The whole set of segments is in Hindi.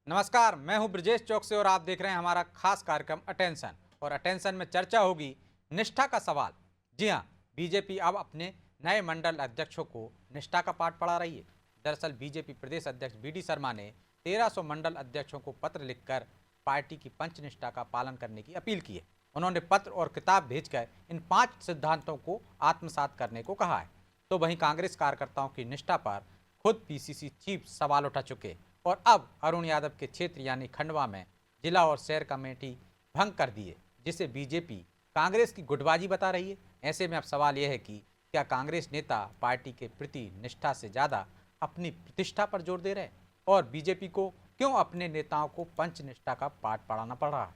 नमस्कार, मैं हूं ब्रजेश चौक से और आप देख रहे हैं हमारा खास कार्यक्रम अटेंशन। और अटेंशन में चर्चा होगी निष्ठा का सवाल। जी हां, बीजेपी अब अपने नए मंडल अध्यक्षों को निष्ठा का पाठ पढ़ा रही है। दरअसल बीजेपी प्रदेश अध्यक्ष बीडी शर्मा ने 1300 मंडल अध्यक्षों को पत्र लिखकर पार्टी की पंचनिष्ठा का पालन करने की अपील की है। उन्होंने पत्र और किताब भेजकर इन 5 सिद्धांतों को आत्मसात करने को कहा है। तो वहीं कांग्रेस कार्यकर्ताओं की निष्ठा पर खुद पीसीसी चीफ सवाल उठा चुके हैं और अब अरुण यादव के क्षेत्र यानी खंडवा में जिला और शहर कमेटी भंग कर दी है, जिसे बीजेपी कांग्रेस की गुटबाजी बता रही है। ऐसे में अब सवाल यह है कि क्या कांग्रेस नेता पार्टी के प्रति निष्ठा से ज़्यादा अपनी प्रतिष्ठा पर जोर दे रहे हैं और बीजेपी को क्यों अपने नेताओं को पंच निष्ठा का पाठ पढ़ाना पड़ रहा है।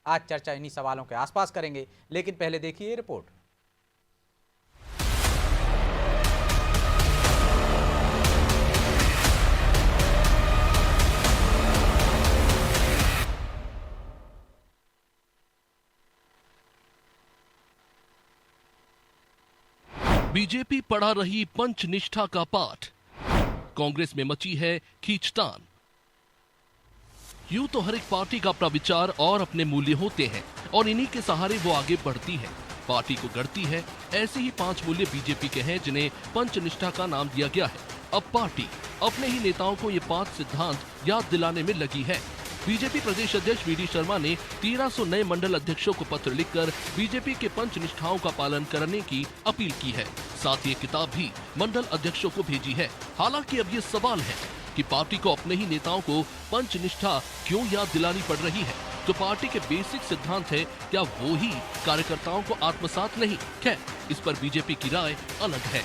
आज चर्चा इन्हीं सवालों के आसपास करेंगे, लेकिन पहले देखिए ये रिपोर्ट। बीजेपी पढ़ा रही पंचनिष्ठा का पाठ, कांग्रेस में मची है खींचतान। यूं तो हर एक पार्टी का अपना विचार और अपने मूल्य होते हैं और इन्हीं के सहारे वो आगे बढ़ती है, पार्टी को गढ़ती है। ऐसे ही 5 मूल्य बीजेपी के हैं जिन्हें पंचनिष्ठा का नाम दिया गया है। अब पार्टी अपने ही नेताओं को ये 5 सिद्धांत याद दिलाने में लगी है। बीजेपी प्रदेश अध्यक्ष बीडी शर्मा ने 1300 नए मंडल अध्यक्षों को पत्र लिखकर बीजेपी के पंचनिष्ठाओं का पालन करने की अपील की है। साथ ही एक किताब भी मंडल अध्यक्षों को भेजी है। हालांकि अब ये सवाल है कि पार्टी को अपने ही नेताओं को पंचनिष्ठा क्यों याद दिलानी पड़ रही है। जो पार्टी के बेसिक सिद्धांत है, क्या वो ही कार्यकर्ताओं को आत्मसात नहीं? खैर, इस पर बीजेपी की राय अलग है।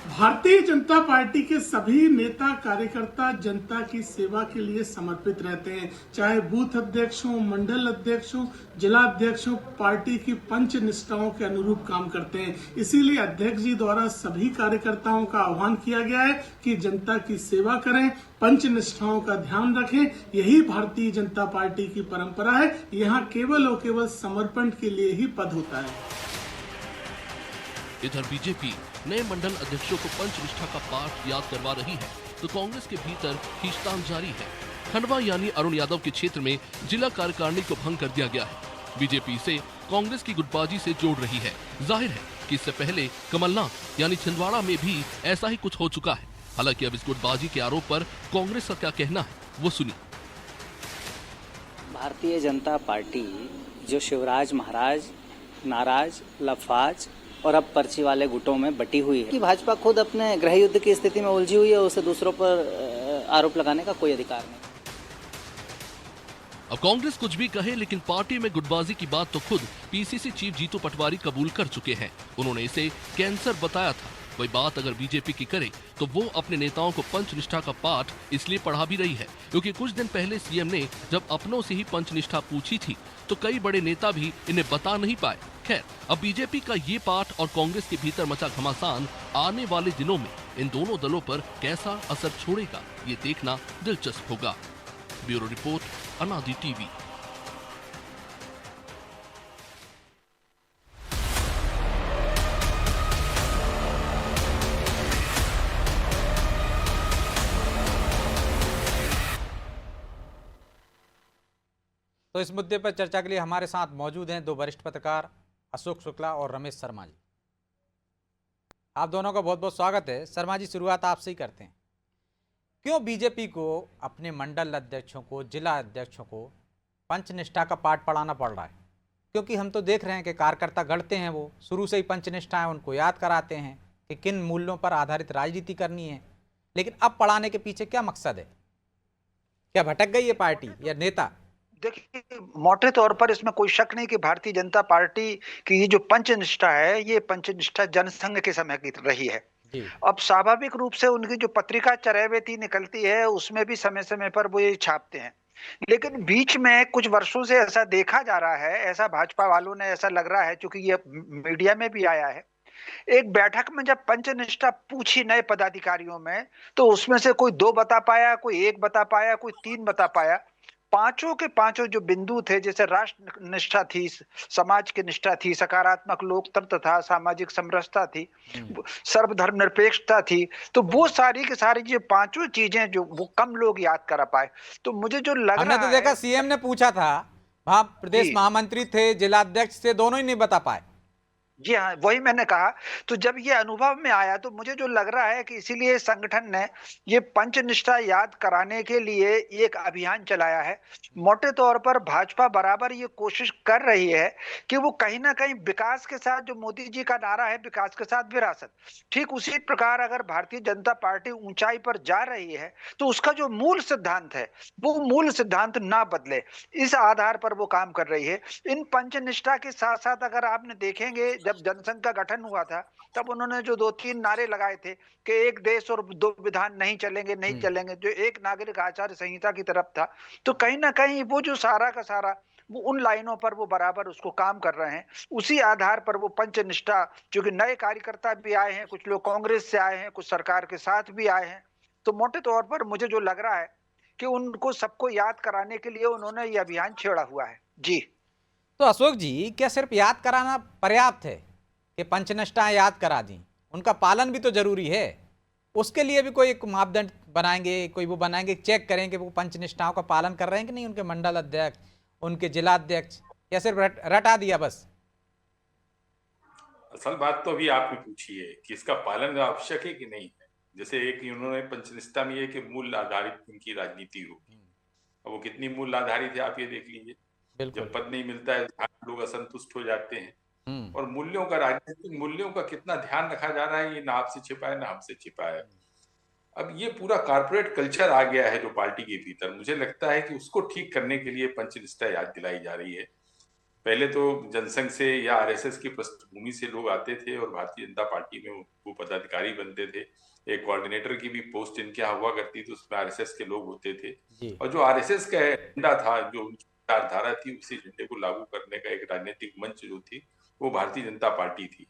भारतीय जनता पार्टी के सभी नेता कार्यकर्ता जनता की सेवा के लिए समर्पित रहते हैं, चाहे बूथ अध्यक्ष हो, मंडल अध्यक्ष हो, जिला अध्यक्ष हो, पार्टी की पंच निष्ठाओं के अनुरूप काम करते हैं। इसीलिए अध्यक्ष जी द्वारा सभी कार्यकर्ताओं का आह्वान किया गया है कि जनता की सेवा करें, पंच निष्ठाओं का ध्यान रखें। यही भारतीय जनता पार्टी की परंपरा है। यहाँ केवल और केवल समर्पण के लिए ही पद होता है। इधर बीजेपी नए मंडल अध्यक्षों को पंचनिष्ठा का पाठ याद करवा रही है, तो कांग्रेस के भीतर खींचतान जारी है। खंडवा यानी अरुण यादव के क्षेत्र में जिला कार्यकारिणी को भंग कर दिया गया है। बीजेपी इसे कांग्रेस की गुटबाजी से जोड़ रही है। जाहिर है कि इससे पहले कमलनाथ यानी छिंदवाड़ा में भी ऐसा ही कुछ हो चुका है। हालांकि अब इस गुटबाजी के आरोप पर कांग्रेस का क्या कहना है, वो सुनिए। भारतीय जनता पार्टी जो शिवराज महाराज, नाराज, लफाज और अब पर्ची वाले गुटों में बटी हुई है कि भाजपा खुद अपने गृह युद्ध की स्थिति में उलझी हुई है, उसे दूसरों पर आरोप लगाने का कोई अधिकार नहीं। अब कांग्रेस कुछ भी कहे, लेकिन पार्टी में गुटबाजी की बात तो खुद पीसीसी चीफ जीतू पटवारी कबूल कर चुके हैं। उन्होंने इसे कैंसर बताया था। वही बात अगर बीजेपी की करे तो वो अपने नेताओं को पंचनिष्ठा का पाठ इसलिए पढ़ा भी रही है क्योंकि कुछ दिन पहले सीएम ने जब अपनों से ही पंचनिष्ठा पूछी थी तो कई बड़े नेता भी इन्हें बता नहीं पाए। खैर, अब बीजेपी का ये पाठ और कांग्रेस के भीतर मचा घमासान आने वाले दिनों में इन दोनों दलों पर कैसा असर छोड़ेगा, ये देखना दिलचस्प होगा। ब्यूरो रिपोर्ट, अनादि टीवी। तो इस मुद्दे पर चर्चा के लिए हमारे साथ मौजूद हैं 2 वरिष्ठ पत्रकार अशोक शुक्ला और रमेश शर्मा जी। आप दोनों का बहुत बहुत स्वागत है। शर्मा जी, शुरुआत आपसे ही करते हैं। क्यों बीजेपी को अपने मंडल अध्यक्षों को, जिला अध्यक्षों को पंचनिष्ठा का पाठ पढ़ाना पड़ रहा है? क्योंकि हम तो देख रहे हैं कि कार्यकर्ता गढ़ते हैं, वो शुरू से ही पंचनिष्ठा है, उनको याद कराते हैं कि किन मूल्यों पर आधारित राजनीति करनी है। लेकिन अब पढ़ाने के पीछे क्या मकसद है? क्या भटक गई है पार्टी या नेता? देखिए, मोटे तौर पर इसमें कोई शक नहीं कि भारतीय जनता पार्टी की ये जो पंचनिष्ठा है, ये पंचनिष्ठा जनसंघ के समय की रही है। अब स्वाभाविक रूप से उनकी जो पत्रिका चरैवेती निकलती है, उसमें भी समय समय पर वो ये छापते हैं। लेकिन बीच में कुछ वर्षों से ऐसा देखा जा रहा है, ऐसा भाजपा वालों ने ऐसा लग रहा है, चूंकि ये मीडिया में भी आया है, एक बैठक में जब पंचनिष्ठा पूछी नए पदाधिकारियों में, तो उसमें से कोई 2 बता पाया, कोई 1 बता पाया, कोई 3 बता पाया। पांचों के पांचों जो बिंदु थे, जैसे राष्ट्र निष्ठा थी, समाज की निष्ठा थी, सकारात्मक लोकतंत्र था, सामाजिक समरसता थी, सर्वधर्म निरपेक्षता थी, तो वो सारी की सारी जो पांचों चीजें जो वो कम लोग याद कर पाए। तो मुझे जो लग हमने रहा तो देखा है, सीएम ने पूछा था, वहां प्रदेश जी महामंत्री थे, जिलाध्यक्ष थे, दोनों ही नहीं बता पाए। जी हाँ, वही मैंने कहा। तो जब ये अनुभव में आया तो मुझे जो लग रहा है कि इसीलिए संगठन ने ये पंचनिष्ठा याद कराने के लिए एक अभियान चलाया है। मोटे तौर पर भाजपा बराबर ये कोशिश कर रही है कि वो कहीं ना कहीं विकास के साथ, जो मोदी जी का नारा है विकास के साथ विरासत, ठीक उसी प्रकार अगर भारतीय जनता पार्टी ऊंचाई पर जा रही है तो उसका जो मूल सिद्धांत है वो मूल सिद्धांत ना बदले, इस आधार पर वो काम कर रही है। इन पंचनिष्ठा के साथ साथ अगर आपने देखेंगे, जब जनसंघ का गठन हुआ था तब उन्होंने जो 2-3 नारे लगाए थे कि एक देश और दो विधान नहीं चलेंगे, नहीं चलेंगे, जो एक नागरिक आचार संहिता की तरफ था, तो कहीं ना कहीं वो जो सारा का सारा वो उन लाइनों पर वो बराबर उसको काम कर रहे हैं। उसी आधार पर वो पंचनिष्ठा, जो कि नए कार्यकर्ता भी आए हैं, कुछ लोग कांग्रेस से आए हैं, कुछ सरकार के साथ भी आए हैं, तो मोटे तौर पर मुझे जो लग रहा है कि उनको सबको याद कराने के लिए उन्होंने ये अभियान छेड़ा हुआ है। जी तो अशोक जी, क्या सिर्फ याद कराना पर्याप्त है कि पंचनिष्ठा याद करा दी? उनका पालन भी तो जरूरी है। उसके लिए भी कोई एक मापदंड बनाएंगे, कोई वो बनाएंगे, चेक करेंगे वो पंचनिष्ठाओं का पालन कर रहे हैं कि नहीं, उनके मंडल अध्यक्ष, उनके जिलाध्यक्ष, या सिर्फ रटा दिया बस? असल बात तो अभी आपने पूछी है कि इसका पालन आवश्यक है कि नहीं है। जैसे एक उन्होंने पंचनिष्ठा में ये कि मूल आधारित इनकी राजनीति होगी, अब वो कितनी मूल आधारित है आप ये देख लीजिए। जब पद नहीं मिलता है लोग असंतुष्ट हो जाते हैं, और मूल्यों का, राजनीतिक मूल्यों का कितना ध्यान रखा जा रहा है ये ना आपसे छिपा है ना हमसे छिपा है। अब ये पूरा कॉर्पोरेट कल्चर आ गया है जो पार्टी के भीतर, मुझे लगता है कि उसको ठीक करने के लिए पंचनिष्ठा याद दिलाई जा रही है। पहले तो जनसंघ से या आरएसएस की पृष्ठभूमि से लोग आते थे और भारतीय जनता पार्टी में वो पदाधिकारी बनते थे। एक कोऑर्डिनेटर की भी पोस्ट इनके यहाँ हुआ करती थी, उसमें आरएसएस के लोग होते थे, और जो आरएसएस का एजेंडा था, जो उनकी विचारधारा थी, उसी एजेंडे को लागू करने का एक राजनीतिक मंच जो थी वो भारतीय जनता पार्टी थी।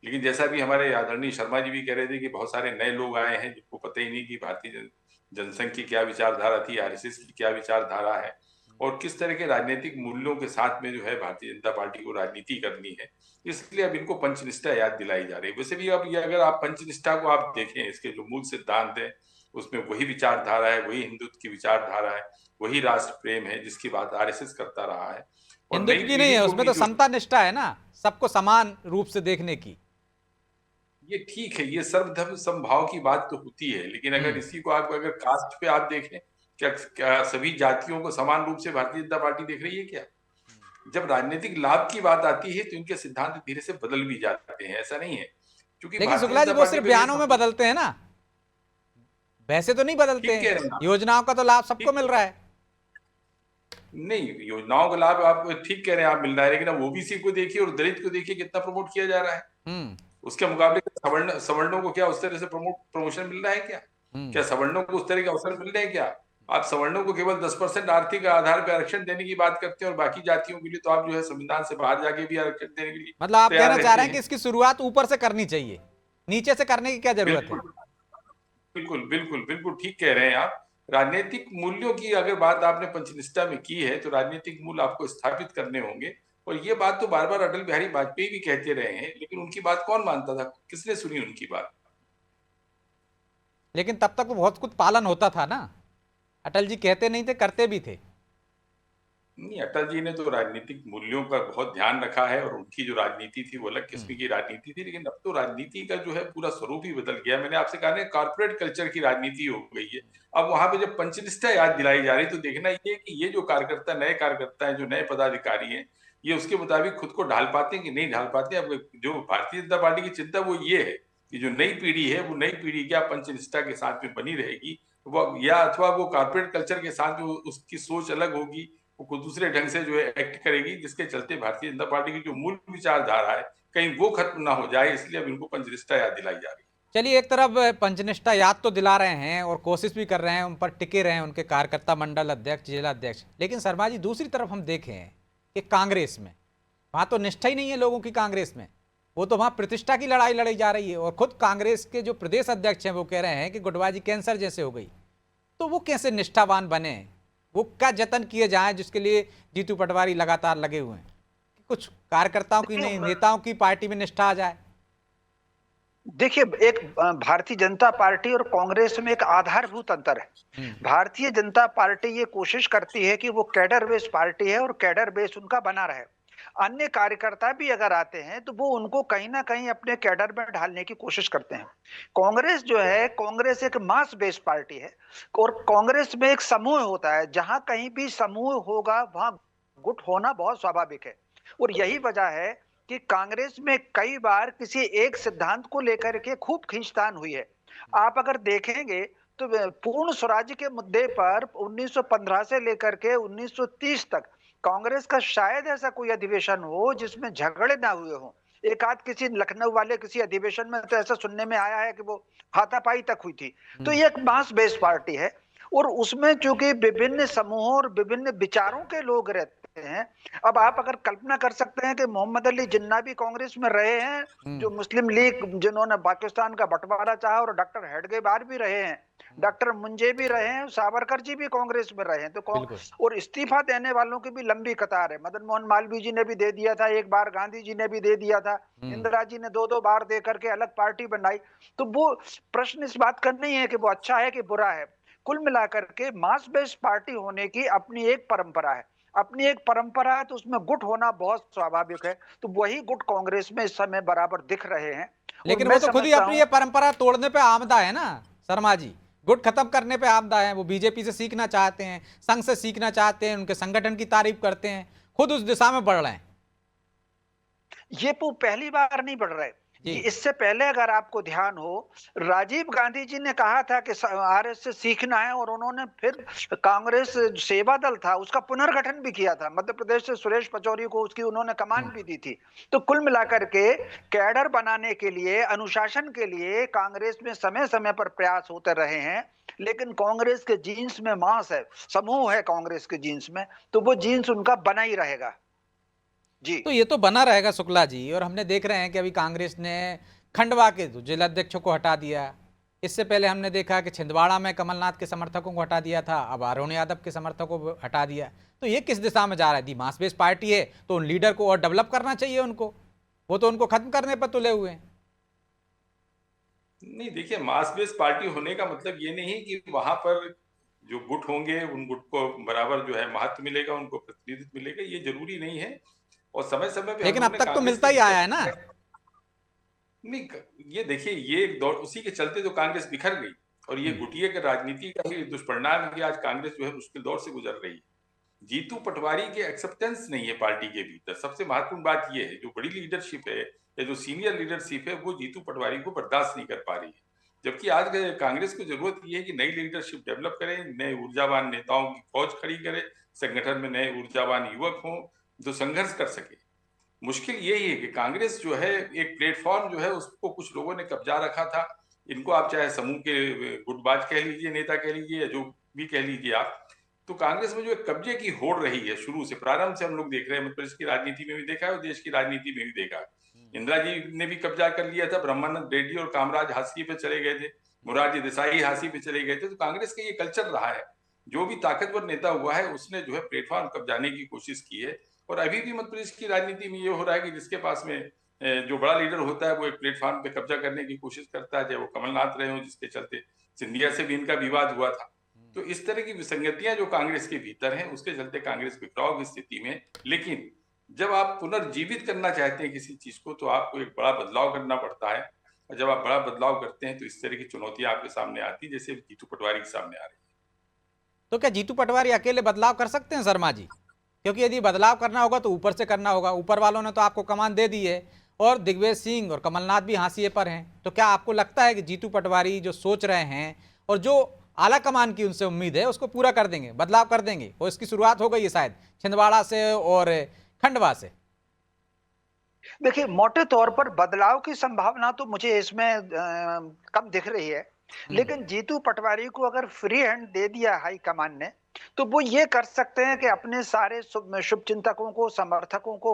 लेकिन जैसा भी हमारे आदरणीय शर्मा जी भी कह रहे थे कि बहुत सारे नए लोग आए हैं जिनको पता ही नहीं कि भारतीय जनसंघ की क्या विचारधारा थी, आरएसएस की क्या विचारधारा है, और किस तरह के राजनीतिक मूल्यों के साथ में जो है भारतीय जनता पार्टी को राजनीति करनी है। इसलिए अब इनको पंचनिष्ठा याद दिलाई जा रही है। वैसे भी अब ये अगर आप पंचनिष्ठा को आप देखें, इसके जो मूल सिद्धांत है उसमें वही विचारधारा है, वही हिंदुत्व की विचारधारा है, वही राष्ट्र प्रेम है जिसकी बात आरएसएस करता रहा है। और हिंदुत्व की नहीं है, उसमें तो समता निष्ठा है ना, सबको समान रूप से देखने की। ये ठीक है, ये सर्वधर्म समभाव की बात तो होती है, लेकिन अगर इसी को आप अगर कास्ट पे आप देखें, क्या सभी जातियों को समान रूप से भारतीय जनता पार्टी देख रही है क्या? जब राजनीतिक लाभ की बात आती है तो इनके सिद्धांत धीरे से बदल भी जाते हैं, ऐसा नहीं है। क्योंकि लेकिन शुक्ला जी वो सिर्फ बयानों में बदलते हैं ना, वैसे तो नहीं बदलते हैं। योजनाओं का तो लाभ सबको मिल रहा है। नहीं, योजनाओं का लाभ आप ठीक कह रहे हैं, आप मिल रहा है, लेकिन अब ओबीसी को देखिए और दलित को देखिए कितना प्रमोट किया जा रहा है। उसके मुकाबले सवर्णों को क्या उस तरह से प्रमोशन मिल रहा है क्या? क्या सवर्णों को उस तरह के अवसर मिल रहे हैं क्या? आप सवर्णों को केवल 10% आर्थिक आधार पर आरक्षण देने की बात करते हैं और बाकी जातियों के लिए तो आप जो है संविधान से बाहर जाके भी आरक्षण देने के लिए, मतलब आप कहना चाह रहे हैं कि इसकी शुरुआत ऊपर से करनी चाहिए, नीचे से करने की क्या जरूरत है? बिल्कुल बिल्कुल बिल्कुल ठीक कह रहे हैं आप। राजनीतिक मूल्यों की अगर बात आपने पंचनिष्ठा में की है तो राजनीतिक मूल्य आपको स्थापित करने होंगे, और ये बात तो बार बार अटल बिहारी वाजपेयी भी कहते रहे हैं, लेकिन उनकी बात कौन मानता था? किसने सुनी उनकी बात? लेकिन तब तक वो बहुत कुछ पालन होता था ना, अटल जी कहते नहीं थे, करते भी थे। नहीं, अटल जी ने तो राजनीतिक मूल्यों का बहुत ध्यान रखा है, और उनकी जो राजनीति थी वो अलग किस्म की राजनीति थी, लेकिन अब तो राजनीति का जो है पूरा स्वरूप ही बदल गया। मैंने आपसे कहा ना, कॉर्पोरेट कल्चर की राजनीति हो गई है। अब वहां पे जब पंचनिष्ठा याद दिलाई जा रही तो देखना ये कि ये जो कार्यकर्ता, नए कार्यकर्ता है, जो नए पदाधिकारी हैं, ये उसके मुताबिक खुद को ढाल पाते हैं कि नहीं ढाल पाते हैं। अब जो भारतीय जनता पार्टी की चिंता वो ये है कि जो नई पीढ़ी है वो नई पीढ़ी क्या पंचनिष्ठा के साथ में बनी रहेगी, वो या अथवा वो कॉर्पोरेट कल्चर के साथ में उसकी सोच अलग होगी, वो दूसरे ढंग से जो है एक्ट करेगी, जिसके चलते भारतीय जनता पार्टी की जो मूल विचारधारा है कहीं वो खत्म ना हो जाए, इसलिए अब इनको पंचनिष्ठा याद दिलाई जा रही है। चलिए, एक तरफ पंचनिष्ठा याद तो दिला रहे हैं और कोशिश भी कर रहे हैं, उन पर टिके रहे हैं उनके कार्यकर्ता, मंडल अध्यक्ष, जिला अध्यक्ष, लेकिन शर्मा जी दूसरी तरफ हम देखें कि कांग्रेस में वहां तो निष्ठा ही नहीं है लोगों की। कांग्रेस में वो तो वहां प्रतिष्ठा की लड़ाई लड़ी जा रही है, और खुद कांग्रेस के जो प्रदेश अध्यक्ष हैं वो कह रहे हैं कि गुटबाजी कैंसर जैसे हो गई। तो वो कैसे निष्ठावान बने? वो क्या जतन किए जाएं जिसके लिए जीतू पटवारी लगातार लगे हुए हैं? कुछ कार्यकर्ताओं की नहीं, नेताओं की पार्टी में निष्ठा आ जाए। देखिए, एक भारतीय जनता पार्टी और कांग्रेस में एक आधारभूत अंतर है। भारतीय जनता पार्टी ये कोशिश करती है कि वो कैडर बेस पार्टी है और कैडर बेस उनका बना रहे। अन्य कार्यकर्ता भी अगर आते हैं तो वो उनको कहीं ना कहीं अपने कैडर में ढालने की कोशिश करते हैं। कांग्रेस जो है, कांग्रेस एक मास बेस्ड पार्टी है और कांग्रेस में एक समूह होता है। जहां कहीं भी समूह होगा वहां गुट होना बहुत स्वाभाविक है और यही वजह है कि कांग्रेस में कई बार किसी एक सिद्धांत को लेकर के खूब खींचतान हुई है। आप अगर देखेंगे तो पूर्ण स्वराज्य के मुद्दे पर 1915 से लेकर के 1930 तक कांग्रेस का शायद ऐसा कोई अधिवेशन हो जिसमें झगड़े ना हुए हों। एक आध किसी लखनऊ वाले किसी अधिवेशन में तो ऐसा सुनने में आया है कि वो हाथापाई तक हुई थी। तो ये एक मास बेस्ड पार्टी है और उसमें चूंकि विभिन्न समूहों और विभिन्न विचारों के लोग रहते हैं। अब आप अगर कल्पना कर सकते हैं कि मोहम्मद अली जिन्ना भी कांग्रेस में रहे हैं, जो मुस्लिम लीग जिन्होंने पाकिस्तान का बंटवारा चाहा, और डॉक्टर हेडगेवार भी रहे हैं, डॉक्टर मुंजे भी रहे हैं, सावरकर जी भी कांग्रेस में रहे हैं। तो और इस्तीफा देने वालों की भी लंबी कतार है। मदन मोहन मालवीय जी ने भी दे दिया था एक बार, गांधी जी ने भी दे दिया था, इंदिरा जी ने 2-2 बार दे करके अलग पार्टी बनाई। तो वो प्रश्न इस बात का नहीं है कि वो अच्छा है कि बुरा है। कुल मिलाकर के मास बेस्ड पार्टी होने की अपनी एक परंपरा है, अपनी एक परंपरा है, तो उसमें गुट होना बहुत स्वाभाविक है। तो वही गुट कांग्रेस में इस समय बराबर दिख रहे हैं। लेकिन वो तो खुद ही अपनी ये परंपरा तोड़ने पे आमदा है ना शर्मा जी, गुट खत्म करने पे आमदा है। वो बीजेपी से सीखना चाहते हैं, संघ से सीखना चाहते हैं, उनके संगठन की तारीफ करते हैं, खुद उस दिशा में बढ़ रहे हैं। ये पहली बार नहीं बढ़ रहे। इससे पहले अगर आपको ध्यान हो, राजीव गांधी जी ने कहा था कि आरएस से सीखना है और उन्होंने फिर कांग्रेस सेवा दल था उसका पुनर्गठन भी किया था। मध्य प्रदेश से सुरेश पचौरी को उसकी उन्होंने कमान भी दी थी। तो कुल मिलाकर के कैडर बनाने के लिए, अनुशासन के लिए कांग्रेस में समय समय पर प्रयास होते रहे हैं। लेकिन कांग्रेस के जीन्स में मांस है, समूह है कांग्रेस के जीन्स में, तो वो जीन्स उनका बना ही रहेगा जी। तो ये तो बना रहेगा शुक्ला जी। और हमने देख रहे हैं कि अभी कांग्रेस ने खंडवा के जिला अध्यक्षों को हटा दिया। इससे पहले हमने देखा कि छिंदवाड़ा में कमलनाथ के समर्थकों को हटा दिया था, अब अरुण यादव के समर्थकों को हटा दिया। तो ये किस दिशा में जा रहा है? दी मास बेस्ड पार्टी है तो उन लीडर को और डेवलप करना चाहिए उनको, वो तो उनको खत्म करने पर तुले हुए हैं। नहीं, देखिए, मास बेस्ड पार्टी होने का मतलब ये नहीं कि वहां पर जो गुट होंगे उन गुट को बराबर जो है महत्व मिलेगा, उनको प्रतिनिधित्व मिलेगा, ये जरूरी नहीं है। और समय समय पे लेकिन अब तक तो मिलता ही आया है ना। नहीं, ये देखिए, ये एक दौर उसी के चलते तो कांग्रेस बिखर गई और ये गुटिये के राजनीति का ही दुष्परिणाम है कि आज कांग्रेस जो है मुश्किल दौर से गुजर रही है। जीतू पटवारी के एक्सेप्टेंस नहीं है पार्टी के भीतर। सबसे महत्वपूर्ण बात यह है, जो बड़ी लीडरशिप है या जो सीनियर लीडरशिप है वो जीतू पटवारी को बर्दाश्त नहीं कर पा रही है। जबकि आज कांग्रेस को जरूरत यह है कि नई लीडरशिप डेवलप करे, नए ऊर्जावान नेताओं की फौज खड़ी करे, संगठन में नए ऊर्जावान युवक हों जो संघर्ष कर सके। मुश्किल यही है कि कांग्रेस जो है एक प्लेटफॉर्म जो है उसको कुछ लोगों ने कब्जा रखा था। इनको आप चाहे समूह के गुटबाज कह लीजिए, नेता कह लीजिए, या जो भी कह लीजिए आप, तो कांग्रेस में जो एक कब्जे की होड़ रही है शुरू से, प्रारंभ से हम लोग देख रहे हैं। मध्य प्रदेश की राजनीति में भी देखा है और देश की राजनीति में भी देखा। इंदिरा जी ने भी कब्जा कर लिया था, ब्रह्मानंद रेड्डी और कामराज हाशिए पे चले गए थे, मोरारजी देसाई हाशिए पे चले गए थे। तो कांग्रेस का ये कल्चर रहा है, जो भी ताकतवर नेता हुआ है उसने जो है प्लेटफॉर्म कब्जाने की कोशिश की है। और अभी भी मध्य प्रदेश की राजनीति में ये हो रहा है कि जिसके पास में जो बड़ा लीडर होता है वो एक प्लेटफॉर्म पे कब्जा करने की कोशिश करता है, चाहे वो कमलनाथ रहे हो, जिसके चलते सिंधिया से भी इनका विवाद हुआ था। तो इस तरह की विसंगतियां जो कांग्रेस के भीतर हैं, उसके चलते कांग्रेस बिखराव की स्थिति में। लेकिन जब आप पुनर्जीवित करना चाहते हैं किसी चीज को, तो आपको एक बड़ा बदलाव करना पड़ता है। और जब आप बड़ा बदलाव करते हैं तो इस तरह की चुनौतियां आपके सामने आती है, जैसे जीतू पटवारी के सामने आ रही है। तो क्या जीतू पटवारी अकेले बदलाव कर सकते हैं शर्मा जी? क्योंकि यदि बदलाव करना होगा तो ऊपर से करना होगा। ऊपर वालों ने तो आपको कमान दे दी है और दिग्विजय सिंह और कमलनाथ भी हाशिए पर हैं। तो क्या आपको लगता है कि जीतू पटवारी जो सोच रहे हैं और जो आला कमान की उनसे उम्मीद है उसको पूरा कर देंगे, बदलाव कर देंगे? और इसकी शुरुआत हो गई है शायद छिंदवाड़ा से और खंडवा से। देखिए, मोटे तौर पर बदलाव की संभावना तो मुझे इसमें कम दिख रही है। लेकिन जीतू पटवारी को अगर फ्री हैंड दे दिया हाई कमान ने, तो वो ये कर सकते हैं कि अपने सारे शुभचिंतकों को, समर्थकों को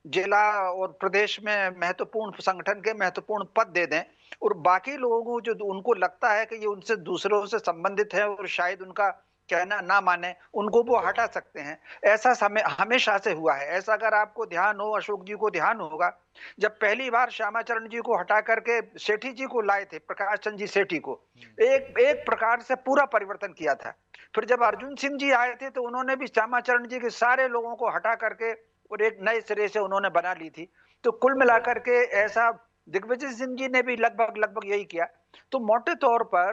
जिला और प्रदेश में महत्वपूर्ण संगठन के महत्वपूर्ण पद दे दें और बाकी लोगों को जो उनको लगता है कि ये उनसे दूसरों से संबंधित है और शायद उनका कहना ना माने उनको वो हटा सकते हैं। ऐसा समय हमेशा से हुआ है। ऐसा अगर आपको ध्यान हो, अशोक जी को ध्यान होगा, जब पहली बार श्यामाचरण जी को हटा करके सेठी जी को लाए थे, प्रकाश चंद जी सेठी को, एक प्रकार से पूरा परिवर्तन किया था। फिर जब अर्जुन सिंह जी आए थे तो उन्होंने भी श्यामाचरण जी के सारे लोगों को हटा करके और एक नए सिरे से उन्होंने बना ली थी। तो कुल मिलाकर के ऐसा दिग्विजय सिंह जी ने भी लगभग यही किया। तो मोटे तौर पर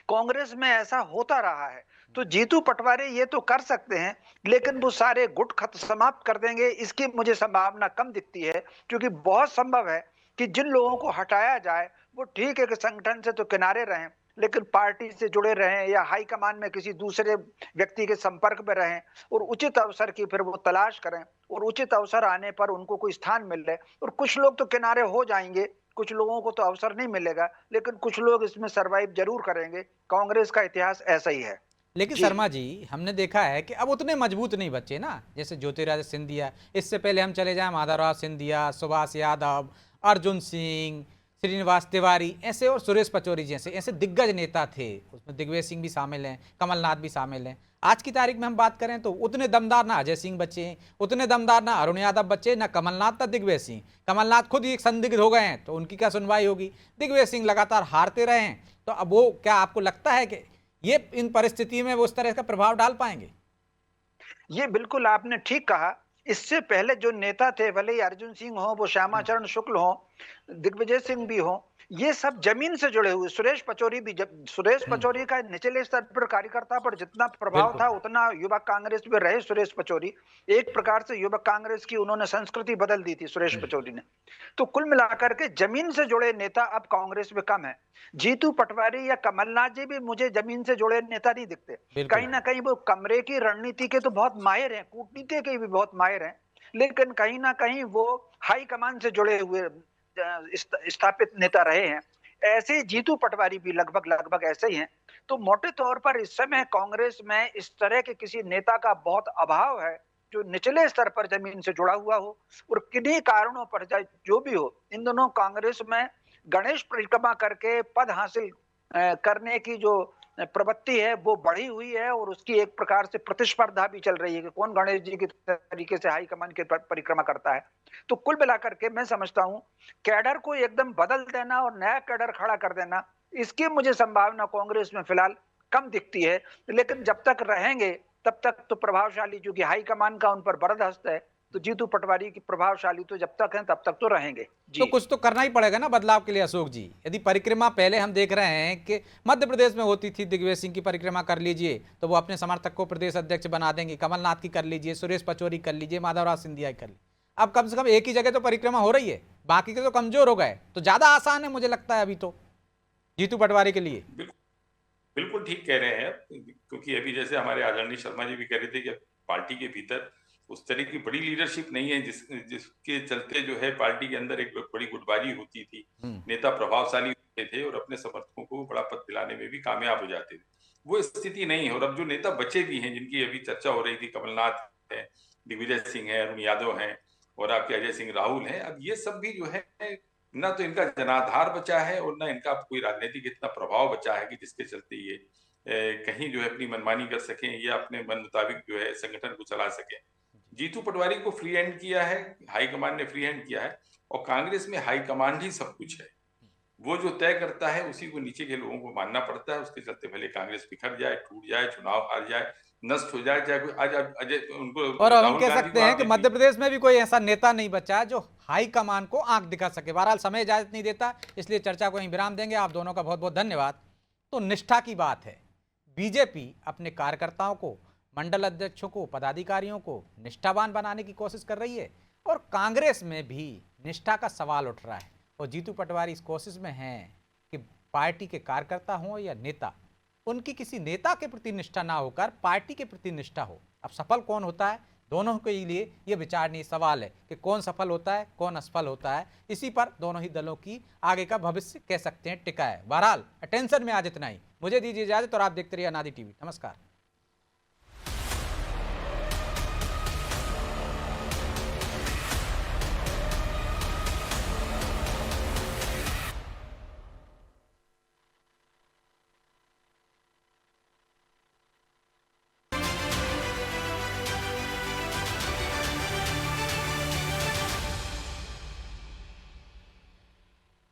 कांग्रेस में ऐसा होता रहा है। तो जीतू पटवारी ये तो कर सकते हैं, लेकिन वो सारे गुट खत समाप्त कर देंगे, इसकी मुझे संभावना कम दिखती है। क्योंकि बहुत संभव है कि जिन लोगों को हटाया जाए वो ठीक है कि संगठन से तो किनारे रहें, लेकिन पार्टी से जुड़े रहें या हाईकमान में किसी दूसरे व्यक्ति के संपर्क में रहें और उचित अवसर की फिर वो तलाश करें और उचित अवसर आने पर उनको कोई स्थान मिल रहे। और कुछ लोग तो किनारे हो जाएंगे, कुछ लोगों को तो अवसर नहीं मिलेगा, लेकिन कुछ लोग इसमें सरवाइव जरूर करेंगे। कांग्रेस का इतिहास ऐसा ही है। लेकिन शर्मा जी, हमने देखा है कि अब उतने मजबूत नहीं बचे ना, जैसे ज्योतिरादित्य सिंधिया, इससे पहले हम चले जाएं माधवराव सिंधिया, सुभाष यादव, अर्जुन सिंह, श्रीनिवास तिवारी, ऐसे और सुरेश पचौरी जैसे ऐसे दिग्गज नेता थे। उसमें दिग्विजय सिंह भी शामिल हैं, कमलनाथ भी शामिल हैं। आज की तारीख में हम बात करें तो उतने दमदार ना अजय सिंह बचे, उतने दमदार ना अरुण यादव बचे, ना कमलनाथ ना दिग्विजय सिंह। कमलनाथ खुद ही एक संदिग्ध हो गए हैं, तो उनकी क्या सुनवाई होगी। दिग्विजय सिंह लगातार हारते रहे हैं, तो अब वो क्या आपको लगता है कि ये इन परिस्थिति में वो उस तरह का प्रभाव डाल पाएंगे? ये बिल्कुल आपने ठीक कहा। इससे पहले जो नेता थे, भले ही अर्जुन सिंह हो, वो श्यामाचरण शुक्ल हो, दिग्विजय सिंह भी हो, ये सब जमीन से जुड़े हुए। सुरेश पचौरी भी, जब सुरेश पचौरी का निचले स्तर पर कार्यकर्ता पर जितना प्रभाव था उतना युवक कांग्रेस में रहे सुरेश पचौरी। एक प्रकार से युवक कांग्रेस की उन्होंने संस्कृति बदल दी थी सुरेश पचौरी ने। तो कुल मिलाकर के जमीन से जुड़े नेता अब कांग्रेस में कम है। जीतू पटवारी या कमलनाथ जी भी मुझे जमीन से जुड़े नेता नहीं दिखते। कहीं ना कहीं वो कमरे की रणनीति के तो बहुत माहिर हैं, कूटनीति के भी बहुत माहिर हैं, लेकिन कहीं ना कहीं वो हाई कमान से जुड़े हुए स्थापित नेता रहे हैं। ऐसे जीतू पटवारी भी लगभग ऐसे ही हैं। तो मोटे तौर पर इस समय कांग्रेस में इस तरह के किसी नेता का बहुत अभाव है जो निचले स्तर पर जमीन से जुड़ा हुआ हो। और किन्हीं कारणों पर जो भी हो, इन दोनों कांग्रेस में गणेश परिक्रमा करके पद हासिल करने की जो प्रवृत्ति है वो बढ़ी हुई है और उसकी एक प्रकार से प्रतिस्पर्धा भी चल रही है कि कौन गणेश जी की तरीके से हाईकमान की परिक्रमा करता है। तो कुल मिलाकर के मैं समझता हूं कैडर को एकदम बदल देना और नया कैडर खड़ा कर देना, इसकी मुझे संभावना कांग्रेस में फिलहाल कम दिखती है। लेकिन जब तक रहेंगे तब तक तो प्रभावशाली, क्योंकि हाईकमान का उन पर बरदस्त है, तो जीतू पटवारी की प्रभावशाली तो जब तक हैं तब तक तो रहेंगे जी। तो कुछ तो करना ही पड़ेगा ना बदलाव के लिए अशोक जी। यदि परिक्रमा पहले हम देख रहे हैं कि मध्य प्रदेश में होती थी, दिग्विजय सिंह की परिक्रमा कर लीजिए तो वो अपने समर्थक को प्रदेश अध्यक्ष बना देंगे, कमलनाथ की कर लीजिए, सुरेश पचौरी कर लीजिए, माधवराव सिंधिया की कर लीजिए। अब कम से कम एक ही जगह तो परिक्रमा हो रही है, बाकी के तो कमजोर हो गए, तो ज्यादा आसान है मुझे लगता है अभी तो जीतू पटवारी के लिए। बिल्कुल ठीक कह रहे हैं, क्योंकि अभी जैसे हमारे आदरणीय शर्मा जी भी कह रहे थे कि पार्टी के भीतर उस तरह की बड़ी लीडरशिप नहीं है जिसके चलते जो है पार्टी के अंदर एक बड़ी गुटबाजी होती थी, नेता प्रभावशाली होते थे और अपने समर्थकों को बड़ा पद दिलाने में भी कामयाब हो जाते थे। वो स्थिति नहीं है। और अब जो नेता बचे भी हैं, जिनकी अभी चर्चा हो रही थी, कमलनाथ है, दिग्विजय सिंह है, अरुण यादव है और आपके अजय सिंह राहुल हैं, अब ये सब भी जो है ना तो इनका जनाधार बचा है और ना इनका कोई राजनीतिक इतना प्रभाव बचा है कि जिसके चलते ये कहीं जो है अपनी मनमानी कर सकें या अपने मन मुताबिक जो है संगठन को चला सकें। जीतू पटवारी को फ्री हैंड किया है, हाईकमान ने फ्री हैंड किया है और कांग्रेस में हाईकमान ही सब कुछ है। वो जो तय करता है उसी को नीचे के लोगों को मानना पड़ता है। उसके चलते भले कांग्रेस बिखर जाए, टूट जाए, चुनाव हार जाए, नष्ट हो जाए, चाहे आज अजय उनको। और हम कह सकते हैं कि मध्य प्रदेश में भी कोई ऐसा नेता नहीं बचा जो हाई कमान को आंख दिखा सके। बहरहाल समय इजाजत नहीं देता, इसलिए चर्चा को यहीं विराम देंगे। आप दोनों का बहुत बहुत धन्यवाद। तो निष्ठा की बात है, बीजेपी अपने कार्यकर्ताओं को, मंडल अध्यक्षों को, पदाधिकारियों को निष्ठावान बनाने की कोशिश कर रही है और कांग्रेस में भी निष्ठा का सवाल उठ रहा है। और जीतू पटवारी इस कोशिश में हैं कि पार्टी के कार्यकर्ता हों या नेता, उनकी किसी नेता के प्रति निष्ठा ना होकर पार्टी के प्रति निष्ठा हो। अब सफल कौन होता है, दोनों के लिए ये विचारणीय सवाल है कि कौन सफल होता है, कौन असफल होता है। इसी पर दोनों ही दलों की आगे का भविष्य कह सकते हैं टिका है। बहरहाल अटेंशन में आज इतना ही। मुझे दीजिए इजाजत और आप देखते रहिए अनादि टीवी। नमस्कार।